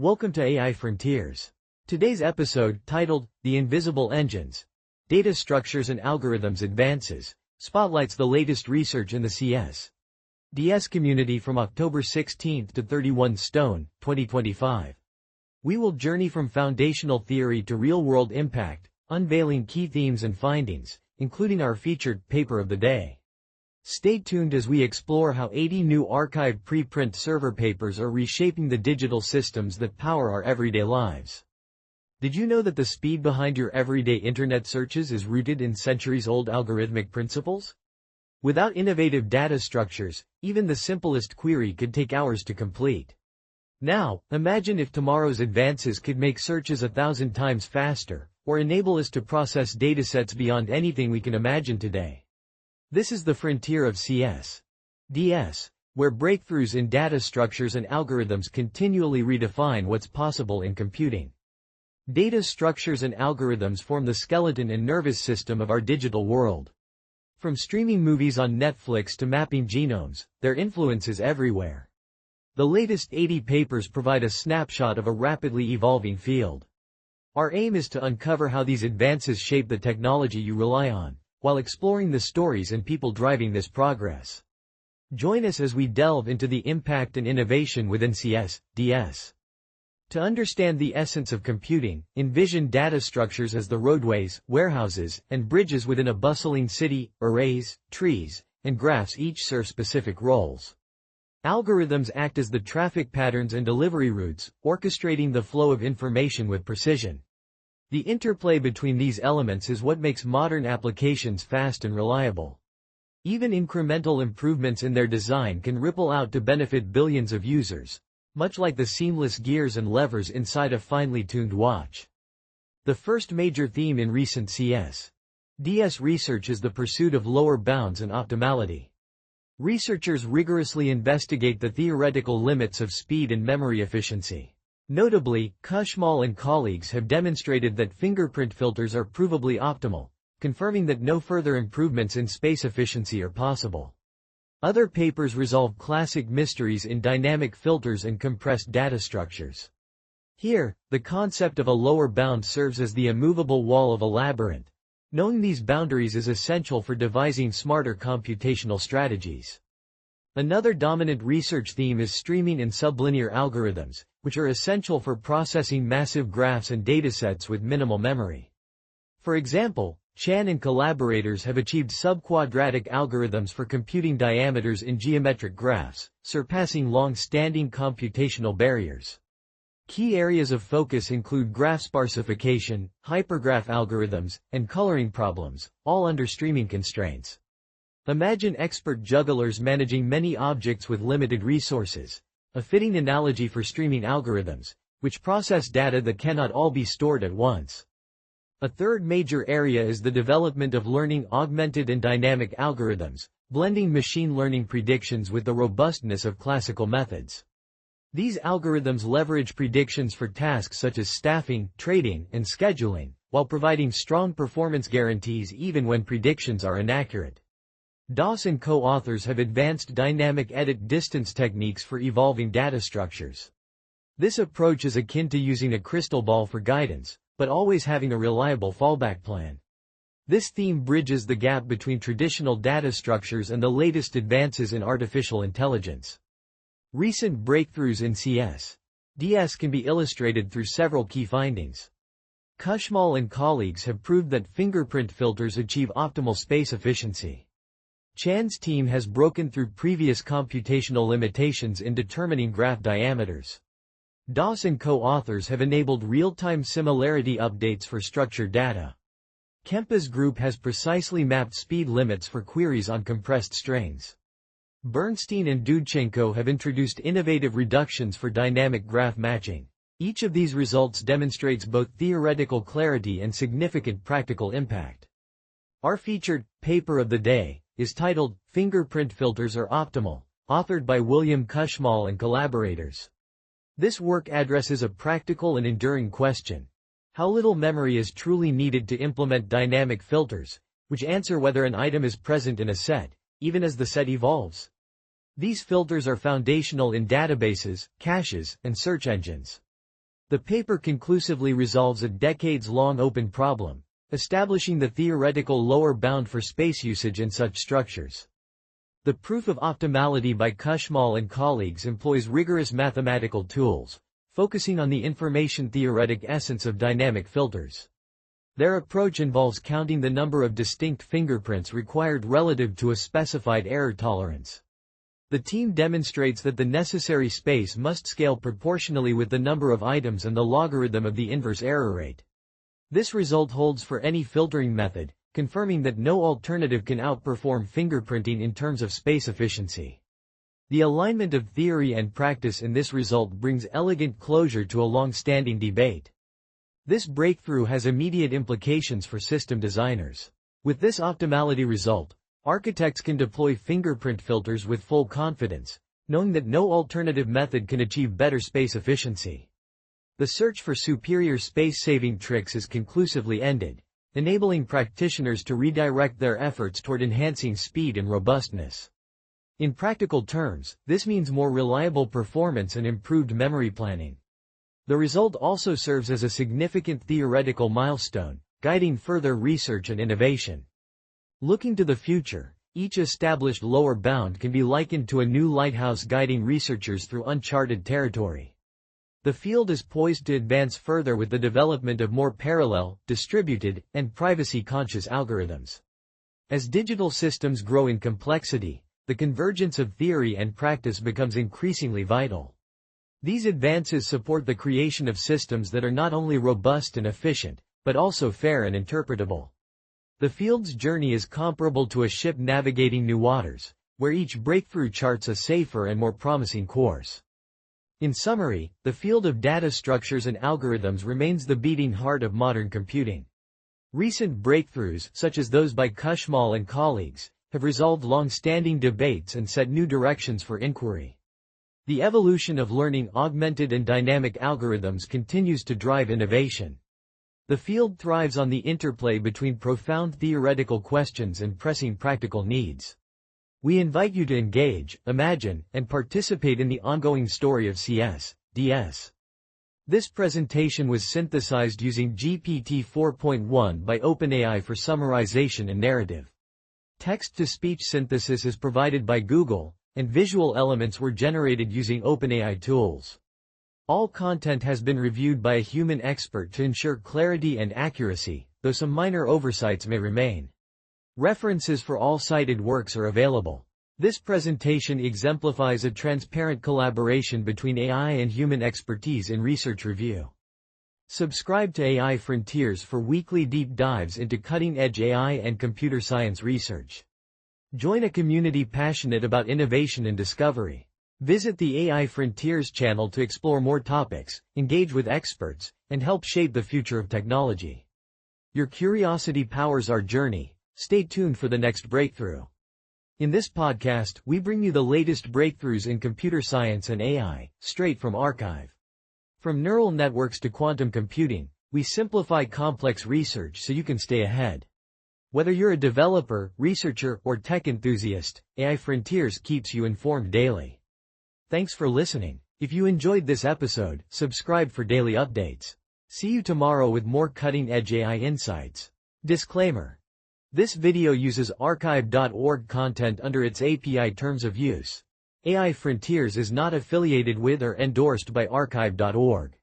Welcome to AI Frontiers. Today's episode, titled, The Invisible Engines, Data Structures and Algorithms Advances, spotlights the latest research in the cs.DS community from October 16 to 31 Stone, 2025. We will journey from foundational theory to real-world impact, unveiling key themes and findings, including our featured paper of the day. Stay tuned as we explore how 80 new arXiv preprint server papers are reshaping the digital systems that power our everyday lives. Did you know that the speed behind your everyday internet searches is rooted in centuries-old algorithmic principles? Without innovative data structures, even the simplest query could take hours to complete. Now, imagine if tomorrow's advances could make searches 1,000 times faster, or enable us to process datasets beyond anything we can imagine today. This is the frontier of cs.DS, where breakthroughs in data structures and algorithms continually redefine what's possible in computing. Data structures and algorithms form the skeleton and nervous system of our digital world. From streaming movies on Netflix to mapping genomes, their influence is everywhere. The latest 80 papers provide a snapshot of a rapidly evolving field. Our aim is to uncover how these advances shape the technology you rely on, while exploring the stories and people driving this progress. Join us as we delve into the impact and innovation within cs.DS. To understand the essence of computing, envision data structures as the roadways, warehouses, and bridges within a bustling city. Arrays, trees, and graphs each serve specific roles. Algorithms act as the traffic patterns and delivery routes, orchestrating the flow of information with precision. The interplay between these elements is what makes modern applications fast and reliable. Even incremental improvements in their design can ripple out to benefit billions of users, much like the seamless gears and levers inside a finely tuned watch. The first major theme in recent cs.DS research is the pursuit of lower bounds and optimality. Researchers rigorously investigate the theoretical limits of speed and memory efficiency. Notably, Kushmal and colleagues have demonstrated that fingerprint filters are provably optimal, confirming that no further improvements in space efficiency are possible. Other papers resolve classic mysteries in dynamic filters and compressed data structures. Here, the concept of a lower bound serves as the immovable wall of a labyrinth. Knowing these boundaries is essential for devising smarter computational strategies. Another dominant research theme is streaming and sublinear algorithms, which are essential for processing massive graphs and datasets with minimal memory. For example, Chan and collaborators have achieved subquadratic algorithms for computing diameters in geometric graphs, surpassing long-standing computational barriers. Key areas of focus include graph sparsification, hypergraph algorithms, and coloring problems, all under streaming constraints. Imagine expert jugglers managing many objects with limited resources, a fitting analogy for streaming algorithms, which process data that cannot all be stored at once. A third major area is the development of learning augmented and dynamic algorithms, blending machine learning predictions with the robustness of classical methods. These algorithms leverage predictions for tasks such as staffing, trading, and scheduling, while providing strong performance guarantees even when predictions are inaccurate. Das and co-authors have advanced dynamic edit distance techniques for evolving data structures. This approach is akin to using a crystal ball for guidance, but always having a reliable fallback plan. This theme bridges the gap between traditional data structures and the latest advances in artificial intelligence. Recent breakthroughs in cs.DS can be illustrated through several key findings. Kushmal and colleagues have proved that fingerprint filters achieve optimal space efficiency. Chan's team has broken through previous computational limitations in determining graph diameters. Das and co-authors have enabled real-time similarity updates for structured data. Kempe's group has precisely mapped speed limits for queries on compressed strings. Bernstein and Dudchenko have introduced innovative reductions for dynamic graph matching. Each of these results demonstrates both theoretical clarity and significant practical impact. Our featured paper of the day is titled, Fingerprint Filters Are Optimal, authored by William Kushmal and collaborators. This work addresses a practical and enduring question. How little memory is truly needed to implement dynamic filters, which answer whether an item is present in a set, even as the set evolves? These filters are foundational in databases, caches, and search engines. The paper conclusively resolves a decades-long open problem, establishing the theoretical lower bound for space usage in such structures. The proof of optimality by Kushmal and colleagues employs rigorous mathematical tools, focusing on the information-theoretic essence of dynamic filters. Their approach involves counting the number of distinct fingerprints required relative to a specified error tolerance. The team demonstrates that the necessary space must scale proportionally with the number of items and the logarithm of the inverse error rate. This result holds for any filtering method, confirming that no alternative can outperform fingerprinting in terms of space efficiency. The alignment of theory and practice in this result brings elegant closure to a long-standing debate. This breakthrough has immediate implications for system designers. With this optimality result, architects can deploy fingerprint filters with full confidence, knowing that no alternative method can achieve better space efficiency. The search for superior space-saving tricks is conclusively ended, enabling practitioners to redirect their efforts toward enhancing speed and robustness. In practical terms, this means more reliable performance and improved memory planning. The result also serves as a significant theoretical milestone, guiding further research and innovation. Looking to the future, each established lower bound can be likened to a new lighthouse guiding researchers through uncharted territory. The field is poised to advance further with the development of more parallel, distributed, and privacy-conscious algorithms. As digital systems grow in complexity, the convergence of theory and practice becomes increasingly vital. These advances support the creation of systems that are not only robust and efficient, but also fair and interpretable. The field's journey is comparable to a ship navigating new waters, where each breakthrough charts a safer and more promising course. In summary, the field of data structures and algorithms remains the beating heart of modern computing. Recent breakthroughs, such as those by Kushmal and colleagues, have resolved long-standing debates and set new directions for inquiry. The evolution of learning augmented and dynamic algorithms continues to drive innovation. The field thrives on the interplay between profound theoretical questions and pressing practical needs. We invite you to engage, imagine, and participate in the ongoing story of cs.DS. This presentation was synthesized using GPT-4.1 by OpenAI for summarization and narrative. Text-to-speech synthesis is provided by Google, and visual elements were generated using OpenAI tools. All content has been reviewed by a human expert to ensure clarity and accuracy, though some minor oversights may remain. References for all cited works are available. This presentation exemplifies a transparent collaboration between AI and human expertise in research review. Subscribe to AI Frontiers for weekly deep dives into cutting-edge AI and computer science research. Join a community passionate about innovation and discovery. Visit the AI Frontiers channel to explore more topics, engage with experts, and help shape the future of technology. Your curiosity powers our journey. Stay tuned for the next breakthrough. In this podcast, we bring you the latest breakthroughs in computer science and AI, straight from arXiv. From neural networks to quantum computing, we simplify complex research so you can stay ahead. Whether you're a developer, researcher, or tech enthusiast, AI Frontiers keeps you informed daily. Thanks for listening. If you enjoyed this episode, subscribe for daily updates. See you tomorrow with more cutting-edge AI insights. Disclaimer. This video uses arXiv.org content under its API terms of use. AI Frontiers is not affiliated with or endorsed by arXiv.org.